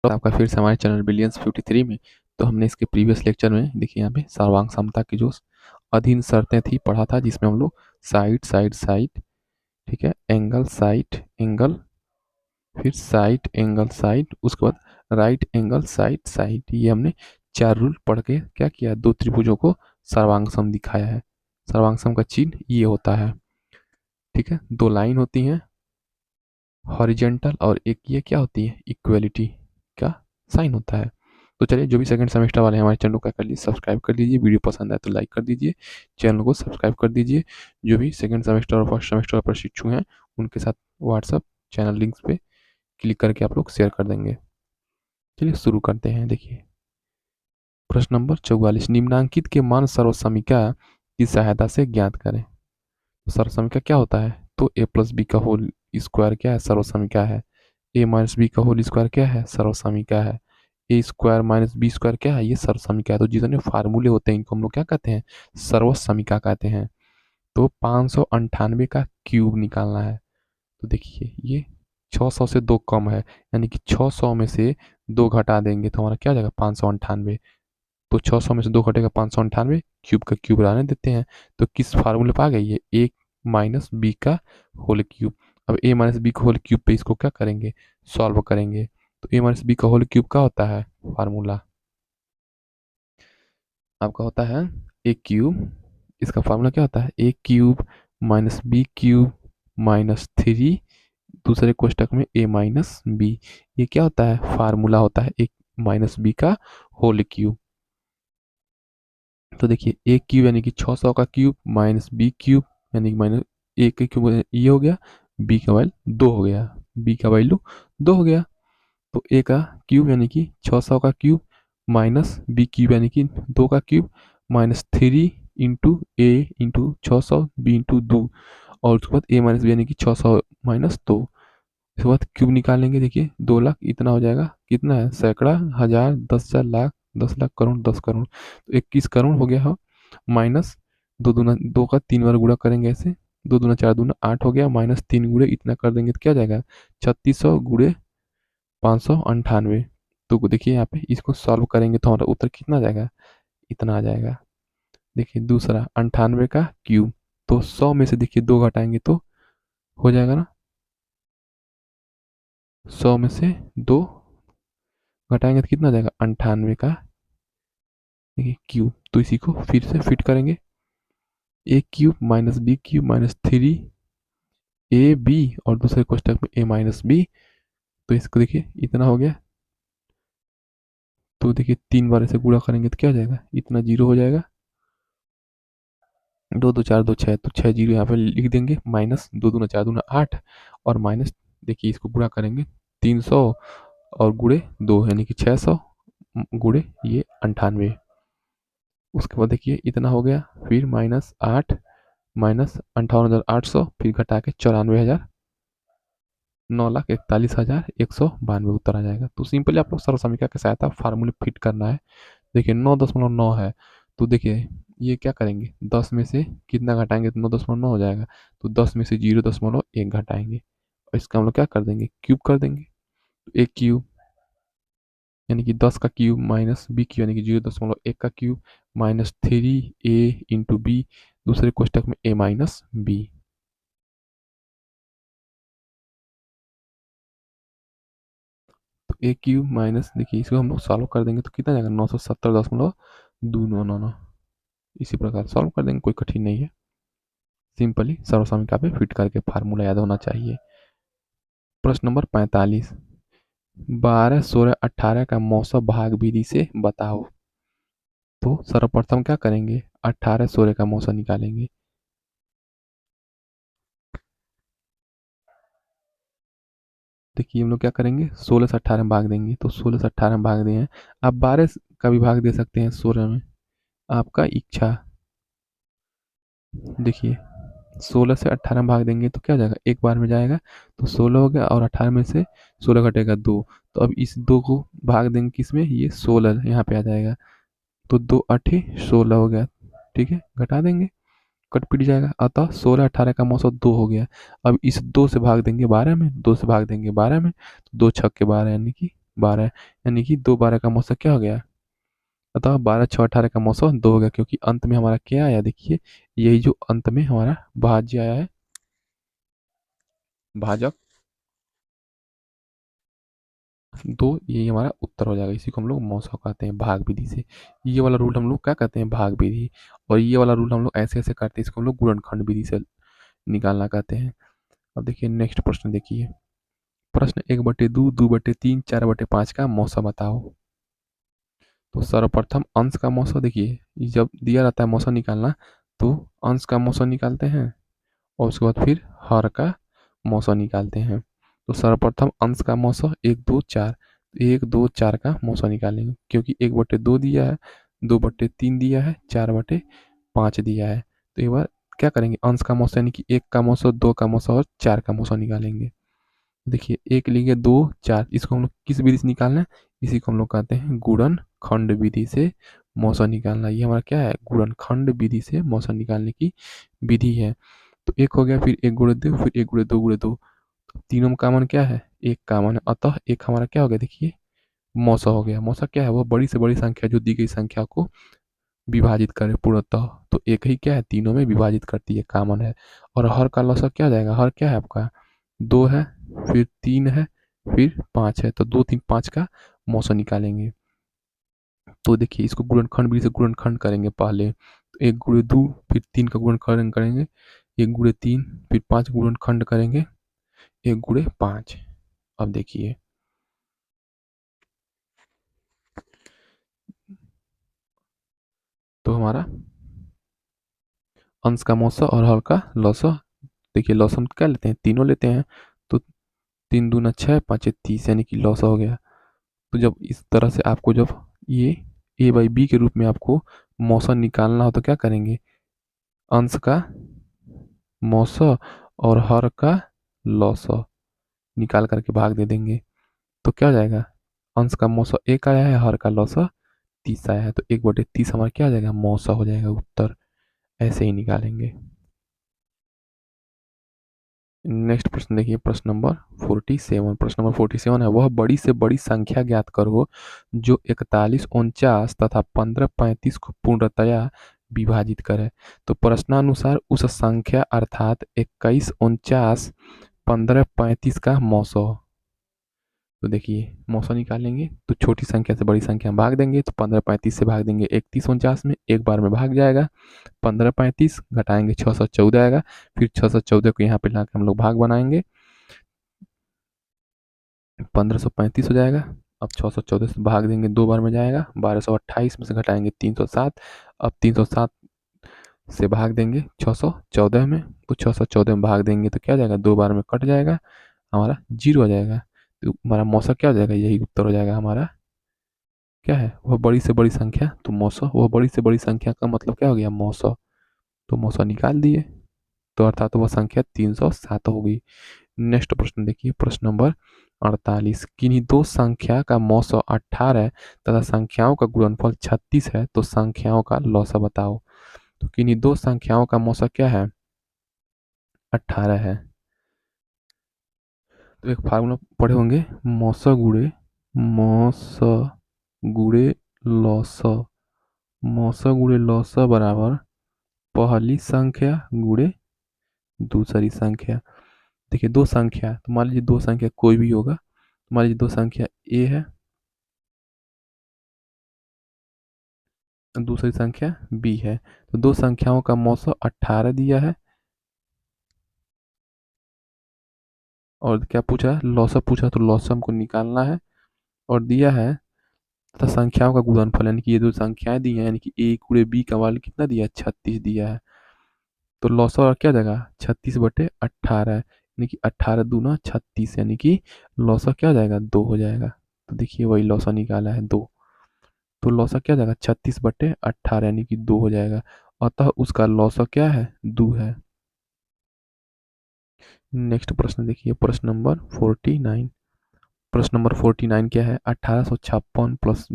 तो आपका फिर से हमारे चैनल बिलियंस 53 में। तो हमने इसके प्रीवियस लेक्चर में देखिए यहाँ पे सर्वांग समता की जो अधीन शर्तें थी पढ़ा था, जिसमें हम लोग साइड साइड साइड, ठीक है, एंगल साइड एंगल, फिर साइड एंगल साइड, उसके बाद राइट एंगल साइड साइड, ये हमने 4 रूल पढ़ के क्या किया, 2 त्रिभुजों को सर्वांग सम दिखाया है। सर्वांग सम का चिन्ह ये होता है, ठीक है, 2 लाइन होती हैं हॉरिजेंटल, और एक ये क्या होती है, इक्वलिटी का साइन होता है। तो चलिए, जो भी सेकंड सेमेस्टर वाले हैं हमारे चैनल को क्या कर लीजिए, सब्सक्राइब कर लीजिए, वीडियो पसंद आए तो लाइक कर दीजिए, चैनल को सब्सक्राइब कर दीजिए। जो भी सेकंड सेमेस्टर और फर्स्ट सेमेस्टर प्रशिक्षु हैं उनके साथ व्हाट्सअप चैनल लिंक्स पे क्लिक करके आप लोग शेयर कर देंगे। चलिए शुरू करते हैं। देखिए प्रश्न नंबर 44, निम्नांकित के मान सर्वसमीका की सहायता से ज्ञात करें। तो सर्वसमीका क्या होता है, तो ए प्लस बी का होल स्क्वायर क्या है, सर्वसमीका है। ए माइनस बी का होल स्क्वायर क्या है, सर्वसमीका है। A square minus B square क्या है, ये सर्वसमीका है। तो जितने फार्मूले होते हैं इनको हम लोग क्या कहते हैं, सर्वसमीका कहते हैं। तो 598 का क्यूब निकालना है। तो देखिए ये 600 से 2 कम है, यानी कि 600 में से 2 घटा देंगे तो हमारा क्या हो जाएगा, 598। तो 600 में से 2 घटेगा 598, क्यूब का क्यूब रहने देते हैं। तो किस फार्मूले पर आ गई ये, ए माइनस बी का होल क्यूब। अब ए माइनस बी का होल क्यूब पे इसको क्या करेंगे, सॉल्व करेंगे। तो ए माइनस बी का होल क्यूब का होता है फार्मूला, आपका होता है ए क्यूब। इसका फार्मूला क्या होता है, A cube minus B cube minus 3, दूसरे कोष्टक में ए माइनस बी। ये क्या होता है, फार्मूला होता है ए माइनस बी का होल क्यूब। तो देखिए ए क्यूब यानी कि 600 का क्यूब माइनस बी क्यूब यानी कि माइनस ए का क्यूब ये हो गया, बी का वैल्यू 2 हो गया, बी का वैल्यू 2 हो गया। तो ए का क्यूब यानी कि 600 का क्यूब माइनस बी क्यूब यानी कि 2 का क्यूब माइनस 3 इंटू ए इंटू 600 बी इंटू 2, और उसके बाद ए माइनस बी यानी कि 600 माइनस 2। इसके बाद क्यूब निकालेंगे, देखिए 2 लाख इतना हो जाएगा, कितना है, सैकड़ा, हजार, 10,000, लाख, 10 लाख, करोड़, 10 करोड़, तो 21 करोड़ हो गया। हाँ, माइनस 2 दूना 2 का 3 बार गुणा करेंगे ऐसे, 2 दूना 4 दूना 8 हो गया, माइनस 3 गुणे इतना कर देंगे तो क्या जाएगा, 3600 गुणे 598। तो देखिए यहाँ पे इसको सॉल्व करेंगे तो हमारा उत्तर कितना आ जाएगा, इतना आ जाएगा। देखिए दूसरा 98 का क्यूब, तो 100 में से देखिए 2 घटाएंगे तो हो जाएगा ना, 100 में से 2 घटाएंगे तो कितना आ जाएगा, 98 का देखिए क्यूब। तो इसी को फिर से फिट करेंगे, A cube minus B cube minus 3 A B, और दूसरे कोष्टक में ए माइनस बी। तो इसको देखिए इतना हो गया। तो देखिए 3 बार ऐसे गुणा करेंगे तो क्या हो जाएगा, इतना जीरो हो जाएगा। 2 2 4 2 6, तो 6 जीरो यहाँ पे लिख देंगे, माइनस 2 दूना 4 दूना 8, और माइनस देखिए इसको गुणा करेंगे 300 और गुणे 2 यानी कि 600 गुणे ये 98। उसके बाद देखिए इतना हो गया, फिर माइनस 8 माइनस 58,800, फिर घटा के 94,000, 9,41,192 उत्तर आ जाएगा। तो सिंपली आप लोग सर्वसमीका की सहायता फार्मूले फिट करना है। देखिए 9.9 है, तो देखिए ये क्या करेंगे, 10 में से कितना घटाएंगे तो 9.9 हो जाएगा। तो 10 में से 0.1 घटाएंगे और इसका हम लोग क्या कर देंगे, क्यूब कर देंगे। तो एक क्यूब यानी कि 10 का क्यूब माइनस बी क्यूब यानी कि 0.1 का क्यूब माइनस 3 ए इंटू बी, दूसरे कोष्टक में ए माइनस बी। तो ए क्यूब माइनस, देखिए इसको हम लोग सॉल्व कर देंगे तो कितना जाएगा, 970.299। इसी प्रकार सॉल्व कर देंगे, कोई कठिन नहीं है। सिंपली सर्वसमीका पे फिट करके फार्मूला याद होना चाहिए। प्रश्न नंबर 45, 12 16 18 का मौसम भाग विधि से बताओ। तो सर्वप्रथम क्या करेंगे, 18 16 का मौसम निकालेंगे। देखिए हम लोग क्या करेंगे, 16 से 18 में भाग देंगे, तो 16 से 18 में भाग दिए हैं। आप 12 का भी भाग दे सकते हैं 16 में, आपका इच्छा। देखिए 16 से 18 में भाग देंगे तो क्या हो जाएगा, एक बार में जाएगा, तो 16 हो गया, और 18 में से 16 घटेगा 2। तो अब इस 2 को भाग देंगे किस में, ये 16 यहाँ पे आ जाएगा। तो 2 8 16 हो गया, ठीक है, घटा देंगे, कट पिट जाएगा। अतः 16 18 का मौसम 2 हो गया। अब इस 2 से भाग देंगे 12 में, 2 से भाग देंगे 12 में, तो 2 छक्के 12 यानी कि 12, यानी कि 2 12 का मौसा क्या हो गया? अतः 12 6 18 का मौसा 2 हो गया, क्योंकि अंत में हमारा क्या आया देखिए, यही जो अंत में हमारा भाज्य आया है, भाजक 2, यही हमारा उत्तर हो जाएगा। इसी को हम लोग मौसा कहते हैं भाग विधि से। ये वाला रूल हम लोग क्या कहते हैं? भाग विधि। और ये वाला रूल हम लोग ऐसे ऐसे करते हैं, इसको हम लोग गुणनखंड विधि से निकालना कहते हैं। अब देखिए नेक्स्ट प्रश्न देखिए, प्रश्न 1/2 2/3 4/5 का मौसा बताओ। तो सर्वप्रथम अंश का मौसा देखिए, ये जब दिया रहता है मौसा निकालना, तो अंश का मौसा निकालते हैं और उसके बाद फिर हर का मौसा निकालते हैं। तो सर्वप्रथम अंश का मौसा 1 2 4, 1 2 4 का मौसा निकालेंगे, क्योंकि 1/2 दिया है, 2/3 दिया है, 4/5 दिया है। तो एक बार क्या करेंगे, अंश का मौसा यानी कि 1 का मौसा, 2 का मौसा और 4 का मौसा निकालेंगे। देखिए 1 लिखे 2 4, इसको हम लोग किस विधि से निकालना है? इसी को हम लोग कहते हैं गुणन खंड विधि से मौसा निकालना। ये हमारा क्या है? गुणन खंड विधि से मौसा निकालने की विधि है। तो 1 हो गया, फिर 1 गुणे 2, फिर 1 गुणे 2 गुणे 2, तीनों में कॉमन क्या है? 1 कॉमन है, अतः 1 हमारा क्या हो गया देखिए, मौसा हो गया। मौसा क्या है? वह बड़ी से बड़ी संख्या जो दी गई संख्या को विभाजित करे पूर्णतः। तो एक ही क्या है? तीनों में विभाजित करती है, कॉमन है। और हर का लौसा क्या हो जाएगा? हर क्या है आपका? 2 है, फिर 3 है, फिर 5 है। तो 2 3 5 का मौसा निकालेंगे। तो देखिए इसको गुणनखंड विधि से गुणनखंड करेंगे पहले। तो 1 गुणे 2, फिर 3 का गुणनखंड करेंगे, 1 गुणे 3, फिर 5 गुणनखंड करेंगे, 1 गुणे 5। अब देखिए तो हमारा अंश का मौसा और हर का लौसा, देखिए लौसा हम क्या लेते हैं? तीनों लेते हैं। तो 3 दूना 6, 5 30, यानी कि लौसा हो गया। तो जब इस तरह से आपको जब ये ए बाई बी के रूप में आपको मौसा निकालना हो तो क्या करेंगे? अंश का मौसा और हर का लौसा निकाल करके भाग दे देंगे। तो क्या हो जाएगा? अंश का मौसा 1 आया है, हर का लौसा 30 आया है, तो 1/30 हमारा क्या आ जाएगा? मौसा हो जाएगा उत्तर। ऐसे ही निकालेंगे। नेक्स्ट प्रश्न देखिए, प्रश्न नंबर 47। प्रश्न नंबर 47 है, वह बड़ी से बड़ी संख्या ज्ञात करो जो 41 49 तथा 15 35 को पूर्णतया विभाजित करे। तो प्रश्नानुसार उस संख्या अर्थात 21 49 15 35 का मौसा। तो देखिए मौसा निकालेंगे तो छोटी संख्या से बड़ी संख्या में भाग देंगे, तो 15 35 से भाग देंगे 31 49 में, एक बार में भाग जाएगा। 15 35 घटाएंगे 614 आएगा, फिर 614 को यहाँ पे ला के हम लोग भाग बनाएंगे, 1535 हो जाएगा। अब 614 से भाग देंगे, दो बार में जाएगा, 1228 में से घटाएंगे 307। अब 307 से भाग देंगे 614 में, तो 614 में भाग देंगे तो क्या हो जाएगा? दो बार में कट जाएगा, हमारा 0 हो जाएगा। तो हमारा मौसा क्या हो जाएगा? यही उत्तर हो जाएगा हमारा। क्या है? वह बड़ी से बड़ी संख्या, तो मौसा, वह बड़ी से बड़ी संख्या का मतलब क्या हो गया? मौसा। तो मौसा निकाल दिए, तो अर्थात वह संख्या 307 हो गई। नेक्स्ट प्रश्न देखिए, प्रश्न नंबर 48। किन्हीं दो संख्या का मौसा 18 तथा संख्याओं का गुणनफल 36 है, तो संख्याओं का लौसा बताओ। तो किन्हीं दो संख्याओं का मौसा क्या है? 18 है। तो एक फार्मूला पढ़े होंगे, मौसा गुणे मौसा गुणे लौसा। मौसा गुणे लौसा बराबर पहली संख्या गुणे दूसरी संख्या। देखिए दो संख्या, तो मान लीजिए दो संख्या कोई भी होगा, तो मान लीजिए दो संख्या ए है, दूसरी संख्या बी है। तो दो संख्याओं का मौसा 18 दिया है, और क्या पूछा है? लौसा पूछा, तो लौसा हमको निकालना है। और दिया है तथा संख्याओं का गुणनफल, यानी कि ये दो संख्याएं दी हैं, यानी कि ए गुणे बी का मान कितना दिया है? 36 दिया है। तो लौसा और क्या देगा? 36/18, यानी कि 18 दूना 36, यानी कि लौसा क्या हो जाएगा? 2 हो जाएगा। तो देखिए वही लौसा निकाला है 2। तो लौसा क्या हो जाएगा? 36/18, यानी कि 2 हो जाएगा। अतः उसका लौसा क्या है? 2 है। नेक्स्ट प्रश्न देखिए, प्रश्न नंबर 49। प्रश्न नंबर 49 क्या है? 1856 प्लस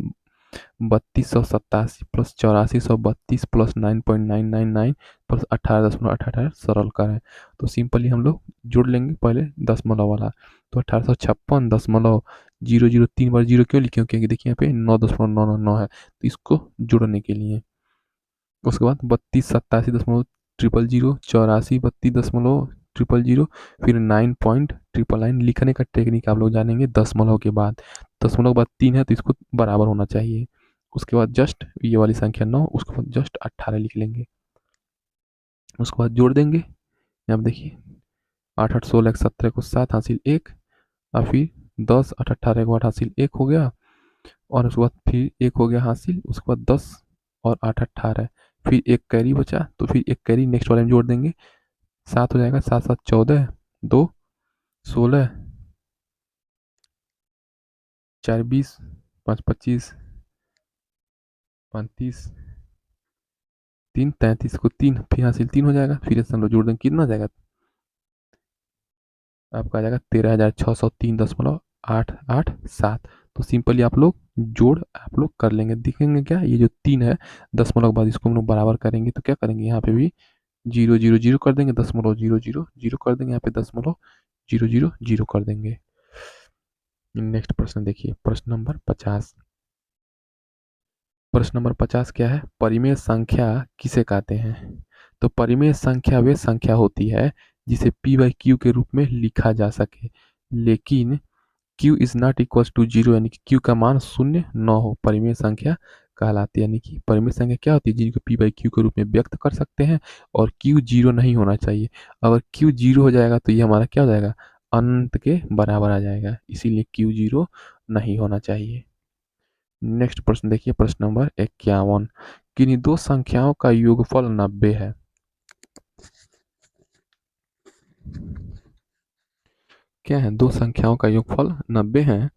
3287 प्लस 8432 प्लस 9.999 प्लस 18.88 सरल करें। तो सिंपली हम लोग जोड़ लेंगे पहले दशमलव वाला। तो 1856 दशमलव जीरो जीरो 3 बार जीरो क्यों लिखे हो, क्योंकि देखिए यहाँ पे 9.999 है, तो इसको जोड़ने के लिए। उसके बाद 32 87.000 84 32.000, फिर 9 पॉइंट 999 लिखने का टेक्निक आप लोग जानेंगे दशमलव के बाद। दशमलव के बाद 3 है तो इसको बराबर होना चाहिए। उसके बाद जस्ट ये वाली संख्या 9, उसके बाद जस्ट 18 लिख लेंगे। उसके बाद जोड़ देंगे। यहाँ पे देखिए 8 8 16 1 17 को 7 हासिल 1, और फिर 10 8 18 को 8 हासिल 1 हो गया, और उसके बाद फिर 1 हो गया हासिल, उसके बाद 10 और 8 18, फिर एक कैरी बचा, तो फिर एक कैरी नेक्स्ट वाले में जोड़ देंगे। 7 हो जाएगा, 7 7 14, 2 16, 4 20, 5 25, 35, 3 33 को 3 फिर हासिल 3 हो जाएगा, फिर हम लोग जोड़ देंगे, कितना जाएगा आपका, आ जाएगा 13,603.887। तो सिंपली आप लोग जोड़ आप लोग कर लेंगे, दिखेंगे क्या, ये जो 3 है दशमलव के बाद इसको हम लोग बराबर करेंगे, तो क्या करेंगे यहाँ पे भी जीरो जीरो जीरो कर देंगे, दशमलव जीरो जीरो जीरो कर देंगे, यहाँ पे दशमलव जीरो जीरो जीरो कर देंगे। नेक्स्ट प्रश्न देखिए, प्रश्न नंबर 50। प्रश्न नंबर 50 क्या है, परिमेय संख्या किसे कहते हैं। तो परिमेय संख्या वे संख्या होती है जिसे p बाई क्यू के रूप में लिखा जा सके, लेकिन q is not equal to zero, यानी कि q का मान शून्य न हो, परिमेय संख्या कहलाती है। यानी कि परिमेय संख्या क्या होती है, जिनको p बाई क्यू के रूप में व्यक्त कर सकते हैं, और q जीरो नहीं होना चाहिए। अगर q जीरो हो जाएगा तो ये हमारा क्या हो जाएगा, अनंत के बराबर आ जाएगा, इसीलिए q जीरो नहीं होना चाहिए। नेक्स्ट प्रश्न देखिए, प्रश्न नंबर 51। किन्हीं दो संख्याओं का योगफल 90 है। क्या है, दो संख्याओं का योगफल 90 है,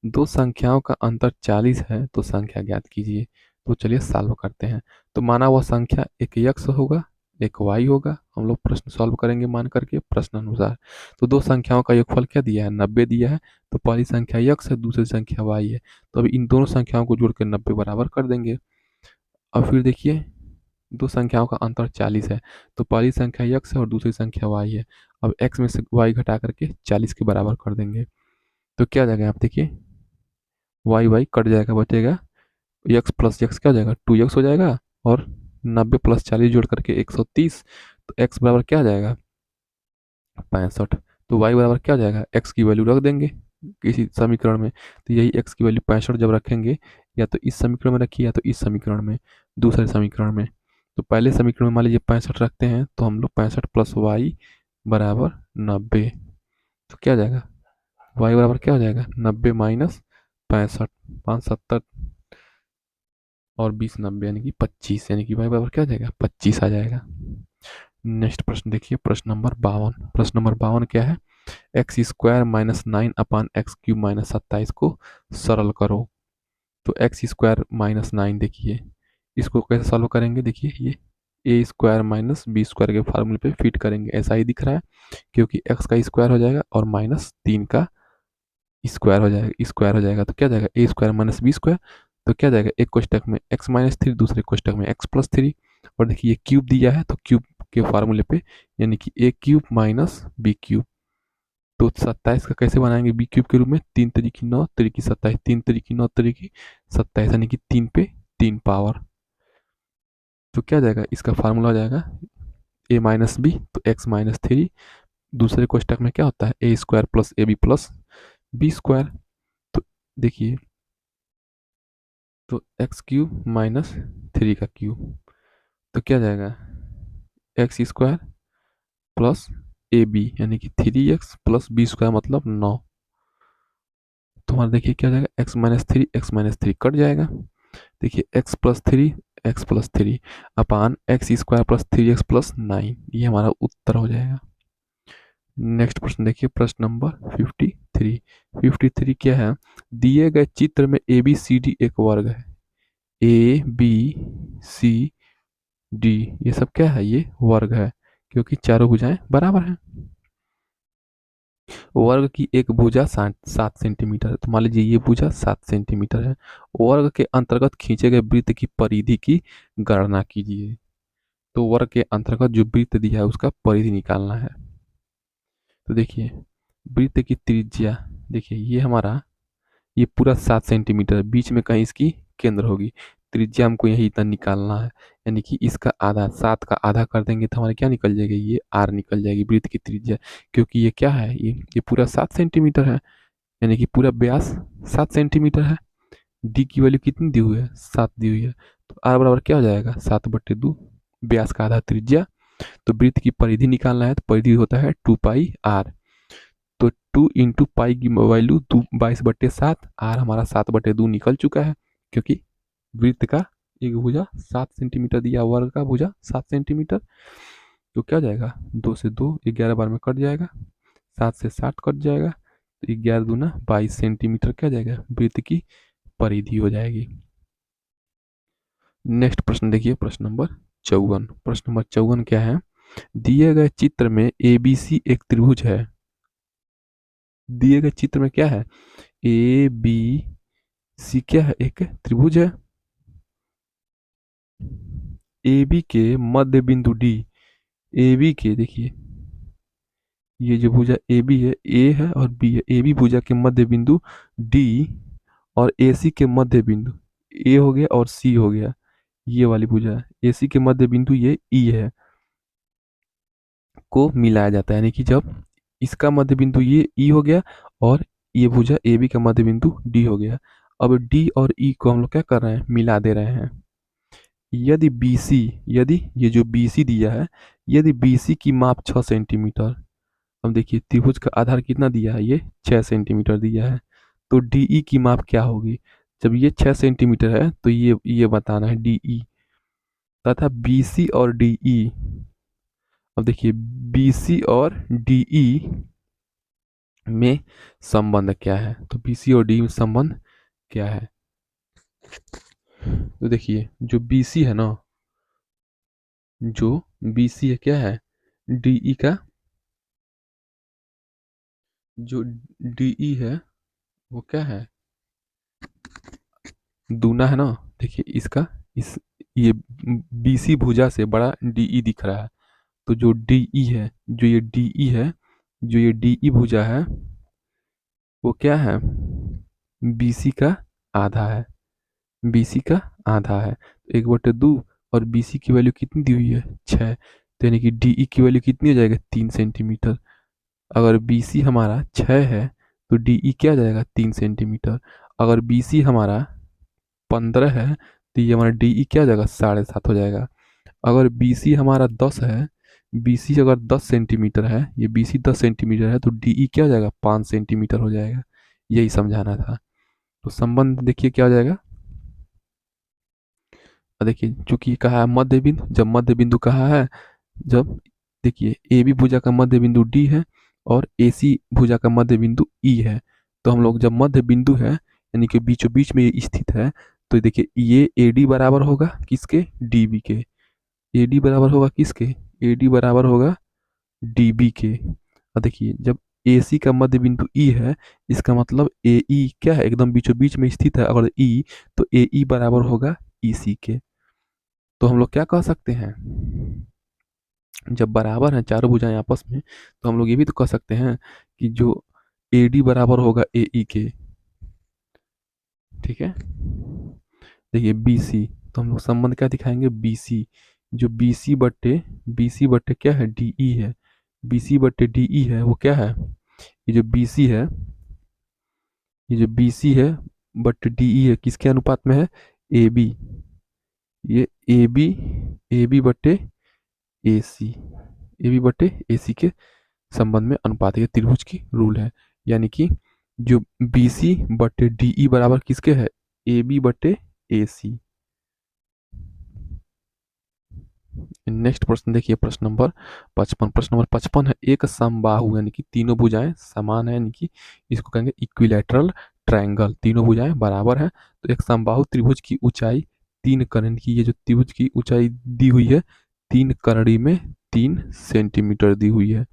दो संख्याओं का अंतर 40 है, तो संख्या ज्ञात कीजिए। तो चलिए सॉल्व करते हैं। तो माना वह संख्या एक x होगा, एक y होगा, हम लोग प्रश्न सॉल्व करेंगे मान करके प्रश्न अनुसार। तो दो संख्याओं का योगफल क्या दिया है, 90 दिया है, तो पहली संख्या x है, दूसरी संख्या y है, तो अभी इन दोनों संख्याओं को जोड़ के 90 बराबर कर देंगे। अब फिर देखिए दो संख्याओं का अंतर 40 है, तो पहली संख्या x है और दूसरी संख्या y है। अब x में से y घटा करके 40 के बराबर कर देंगे, तो क्या आ जाएगा, आप देखिए वाई वाई कट जाएगा, बचेगा एक्स प्लस एक्स क्या हो जाएगा, 2x हो जाएगा, और 90 प्लस 40 जोड़ करके 130, तो x बराबर क्या आ जाएगा, 65। तो y बराबर क्या हो जाएगा, x की वैल्यू रख देंगे किसी समीकरण में, तो यही x की वैल्यू 65 जब रखेंगे, या तो इस समीकरण में रखिए या तो इस समीकरण में, दूसरे समीकरण में। तो पहले समीकरण में मान लीजिए 65 रखते हैं, तो हम लोग 65 प्लस वाई बराबर 90, तो क्या हो जाएगा, y बराबर क्या हो जाएगा, 90 माइनस 65, 570 और 20 90 यानी कि 25, यानी कि y बराबर क्या आ जाएगा, 25 आ जाएगा। नेक्स्ट प्रश्न देखिए, प्रश्न नंबर 52। प्रश्न नंबर 52 क्या है, x square minus 9/x³ minus 27 को सरल करो। तो एक्स स्क्वायर माइनस 9 देखिए, इसको कैसे सॉल्व करेंगे, देखिए ये ए स्क्वायर माइनस बी स्क्वायर के फार्मूले पे फिट करेंगे, ऐसा ही दिख रहा है, क्योंकि एक्स का स्क्वायर हो जाएगा और माइनस 3 का स्क्वायर हो जाएगा, तो क्या जाएगा, ए स्क्वायर माइनस बी स्क्वायर, तो क्या जाएगा, एक कोष्टक में एक्स माइनस थ्री, दूसरे कोष्टक में एक्स प्लस थ्री, और देखिए ये क्यूब दिया है, तो क्यूब के फार्मूले पे, यानी कि ए क्यूब माइनस बी क्यूब। तो 27 का कैसे बनाएंगे, बी क्यूब के रूप में, 3 3 9 3 27, 3 3 9 3 27, यानी कि 3 पे 3 पावर। तो क्या जाएगा, इसका फार्मूला हो जाएगा ए माइनस बी, तो एक्स माइनस थ्री, दूसरे कोष्टक में क्या होता है, A square plus A B plus B square. तो देखिए, तो एक्स क्यूब माइनस थ्री का क्यूब, तो क्या जाएगा, X square plus A B, यानी कि 3x प्लस बी स्क्वायर मतलब 9। तो हमारा देखिए क्या जाएगा, एक्स माइनस थ्री कट जाएगा, देखिए x plus three upon x square plus 3x plus 9, ये हमारा उत्तर हो जाएगा। नेक्स्ट प्रश्न देखिए, प्रश्न नंबर 53। 53 क्या है, दिए गए चित्र में ए बी सी डी एक वर्ग है, ए बी सी डी ये सब क्या है, ये वर्ग है, क्योंकि चारों भुजाएं बराबर हैं। वर्ग की एक भुजा 7 सेंटीमीटर है, तो मान लीजिए ये भुजा 7 सेंटीमीटर है। वर्ग के अंतर्गत खींचे गए वृत्त की परिधि की गणना कीजिए। तो वर्ग के अंतर्गत जो वृत्त दिया है उसका परिधि निकालना है। तो देखिए वृत्त की त्रिज्या, देखिए ये हमारा ये पूरा 7 सेंटीमीटर है, बीच में कहीं इसकी केंद्र होगी। त्रिज्या हमको यही इतना निकालना है, यानी कि इसका आधा, 7 का आधा कर देंगे तो हमारे क्या निकल जाएगी, ये आर निकल जाएगी वृत्त की त्रिज्या। क्योंकि ये क्या है, ये पूरा 7 सेंटीमीटर है, यानी कि पूरा व्यास 7 सेंटीमीटर है। डी की वैल्यू कितनी दी हुई है, 7 दी हुई है। तो आर बराबर क्या हो जाएगा, 7/2, व्यास का आधा त्रिज्या। तो वृत्त की परिधि निकालना है, तो परिधि होता है 2 पाई आर। तो 2 × पाई की वैल्यू 22/7, आर हमारा 7/2 निकल चुका है। क्योंकि वृत्त का एक भुजा 7 सेंटीमीटर दिया, वर्ग का भुजा 7 सेंटीमीटर। तो क्या हो जाएगा, 2 से 2 11 बार में कट जाएगा, 7 से 7 कट जाएगा, तो 11×2 = 22 सेंटीमीटर क्या जाएगा, वृत्त की परिधि हो जाएगी। नेक्स्ट प्रश्न देखिए, प्रश्न नंबर 54। प्रश्न नंबर 54 क्या है, दिए गए चित्र में ए बी सी एक त्रिभुज है। दिए गए चित्र में क्या है, ए बी सी क्या है, एक त्रिभुज है। ए बी के मध्य बिंदु डी, ए बी के देखिए, ये जो भुजा ए बी है, ए है और बी है, ए बी भुजा के मध्य बिंदु डी और ए सी के मध्य बिंदु, ए हो गया और सी हो गया, ये वाली भुजा है, ए सी के मध्य बिंदु ये ई है, को मिलाया जाता है। यानी कि जब इसका मध्य बिंदु ये ई हो गया और ये भुजा ए बी का मध्य बिंदु डी हो गया। अब डी और ई को हम लोग क्या कर रहे हैं, मिला दे रहे हैं। यदि बी सी, यदि ये जो बी सी दिया है, यदि बी सी की माप 6 सेंटीमीटर, अब देखिए त्रिभुज का आधार कितना दिया है, ये 6 सेंटीमीटर दिया है, तो डी ई की माप क्या होगी। जब ये 6 सेंटीमीटर है तो ये बताना है डी ई तथा बी सी और डी ई। अब देखिए बी सी और डी ई में संबंध क्या है, तो बी सी और डी में संबंध क्या है। तो देखिए जो बी सी है ना, जो बी सी है क्या है, डी ई का, जो डी ई है वो क्या है, दूना है ना। देखिए इसका, इस ये बी सी भुजा से बड़ा डी ई दिख रहा है, तो जो डी ई है, जो ये डी ई है, जो ये डी ई भुजा है वो क्या है, बी सी का आधा है, बी सी का आधा है। तो 1/2 और बी सी की वैल्यू कितनी दी हुई है, 6, तो यानी कि डी ई की वैल्यू कितनी हो जाएगा, 3 सेंटीमीटर। अगर बी सी हमारा 6 है तो डी ई क्या हो जाएगा, 3 सेंटीमीटर। अगर बी सी हमारा 15 है तो ये हमारा डी ई क्या हो जाएगा, 7.5 हो जाएगा। अगर बी सी हमारा 10 है, बी सी अगर 10 सेंटीमीटर है, ये बी सी 10 सेंटीमीटर है, तो डी ई क्या हो जाएगा, 5 सेंटीमीटर हो जाएगा। यही समझाना था। तो संबंध देखिए क्या हो जाएगा, देखिए चूंकि कहा है मध्य बिंदु, जब मध्य बिंदु कहा है, जब देखिए ए बी भुजा का मध्य बिंदु डी है और ए सी भुजा का मध्य बिंदु ई है, तो हम लोग जब मध्य बिंदु है यानी कि बीचों बीच में ये स्थित है, तो देखिए ये ए डी बराबर होगा किसके, डी बी के। ए डी बराबर होगा किसके, ए डी बराबर होगा डी बी के। और देखिए जब ए सी का मध्य बिंदु ई है, इसका मतलब ए ई क्या है, एकदम बीचों बीच में स्थित है अगर ई, तो ए ई बराबर होगा ई सी के। तो हम लोग क्या कह सकते हैं, जब बराबर हैं चारों भुजाएं आपस में, तो हम लोग ये भी तो कह सकते हैं कि जो ए डी बराबर होगा ए ई के। ठीक है, देखिए बी सी, तो हम लोग संबंध क्या दिखाएंगे, बी सी, जो बी सी बट्टे क्या है, डी ई है, बी सी बट्टे डी ई है वो क्या है, ये जो बी सी है, ये जो बी सी है बट डी ई है किसके अनुपात में है, ए बी, ये ए बी बट्टे ए सी, ए बी बट्टे ए सी के संबंध में अनुपात है, ये त्रिभुज की रूल है। यानी कि जो बी सी बटे डी ई बराबर किसके है, ए बी बटे ए सी। नेक्स्ट प्रश्न देखिए, प्रश्न नंबर 55। प्रश्न नंबर 55 है, एक समबाहु यानी कि तीनों भुजाएं समान है, यानी कि इसको कहेंगे इक्विलैटरल ट्रायंगल, तीनों भुजाएं बराबर हैं। तो एक समबाहु त्रिभुज की ऊंचाई 3 करण की, ये जो त्रिभुज की ऊंचाई दी हुई है 3 कड़ी में 3 सेंटीमीटर दी हुई है।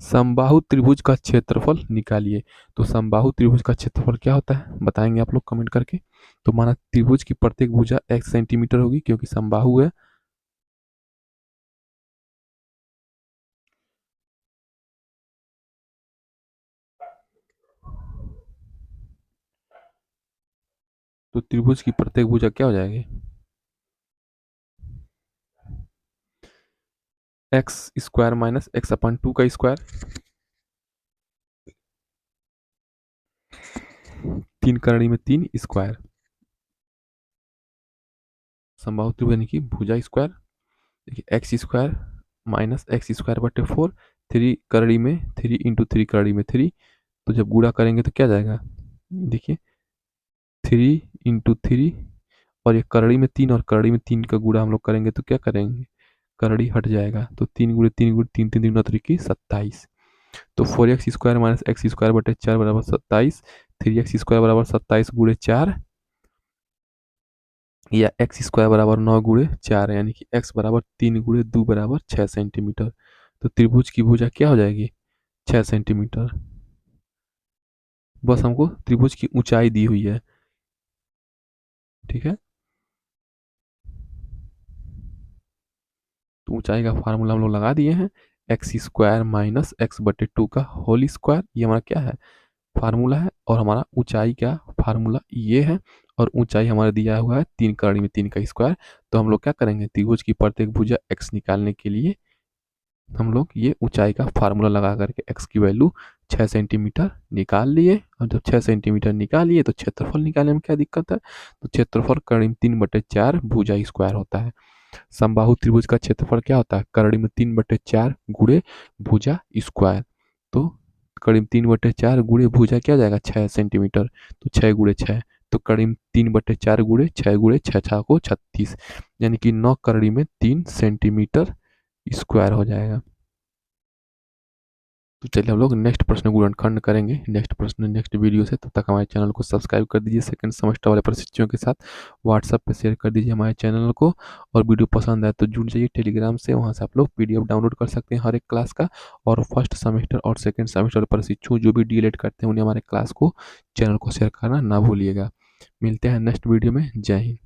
समबाहु त्रिभुज का क्षेत्रफल निकालिए। तो समबाहु त्रिभुज का क्षेत्रफल क्या होता है बताएंगे आप लोग कमेंट करके। तो माना त्रिभुज की प्रत्येक भुजा x सेंटीमीटर होगी क्योंकि समबाहु है। तो त्रिभुज की प्रत्येक भुजा क्या हो जाएगी, x square minus x upon 2 का स्क्वायर, 3 करड़ी में 3 स्क्वायर, समबाहु त्रिभुज यानी कि भुजा स्क्वायर। देखिए x square minus x square बटे 4, 3 करड़ी में 3 इंटू 3 करड़ी में 3, तो जब गुणा करेंगे तो क्या जाएगा, देखिए 3 इंटू 3, और ये करड़ी में 3 और करड़ी में 3 का गुणा हम लोग करेंगे तो क्या करेंगे, करड़ी हट जाएगा, तो 3 गुणे 3 की 27। तो 4x square minus x square बटे 4 बराबर 27, 3x स्क्वायर बराबर 27 गुणे 4, या एक्स स्क्वायर बराबर 9 गुणे 4 यानी कि x बराबर 3 गुणे 2 बराबर 6 सेंटीमीटर। तो त्रिभुज की भुजा क्या हो जाएगी, 6 सेंटीमीटर। बस हमको त्रिभुज की ऊंचाई दी हुई है, ठीक है। तो ऊंचाई का फार्मूला हम लोग लगा दिए हैं, एक्स स्क्वायर माइनस एक्स बटे 2 का होल स्क्वायर, ये हमारा क्या है, फार्मूला है। और हमारा ऊंचाई का फार्मूला ये है, और ऊंचाई हमारा दिया हुआ है 3 कड़ी में 3 का स्क्वायर। तो हम लोग क्या करेंगे, त्रिभुज की प्रत्येक भुजा एक्स निकालने के लिए हम लोग ये ऊंचाई का फार्मूला लगा करके एक्स की वैल्यू 6 सेंटीमीटर निकाल लिए। और जब 6 सेंटीमीटर निकाल लिए तो क्षेत्रफल निकालने में क्या दिक्कत है, तो क्षेत्रफल कड़ी में 3/4 भुजा स्क्वायर होता है। समबाहु त्रिभुज का क्षेत्रफल क्या होता है, करड़ी में 3/4 गुणे भुजा स्क्वायर। तो कड़ी में 3/4 गुणे भुजा क्या हो जाएगा, 6 सेंटीमीटर, तो 6 गुणे 6, तो कड़ी में 3/4 गुणे 6 6 को 36, यानी कि 9 कड़ी में 3 सेंटीमीटर स्क्वायर हो जाएगा। तो चलिए हम लोग नेक्स्ट प्रश्न गुणनखंड करेंगे, नेक्स्ट प्रश्न नेक्स्ट वीडियो से। तब तक हमारे चैनल को सब्सक्राइब कर दीजिए, सेकंड सेमेस्टर वाले प्रशिक्षुओं के साथ व्हाट्सएप पे शेयर कर दीजिए हमारे चैनल को। और वीडियो पसंद आए तो जुड़ जाइए टेलीग्राम से, वहाँ से आप लोग पीडीएफ डाउनलोड कर सकते हैं हर एक क्लास का। और फर्स्ट सेमेस्टर और सेकंड सेमेस्टर प्रशिक्षु जो भी डीलेट करते हैं उन्हें हमारे क्लास को चैनल को शेयर करना ना भूलिएगा। मिलते हैं नेक्स्ट वीडियो में, जय हिंद।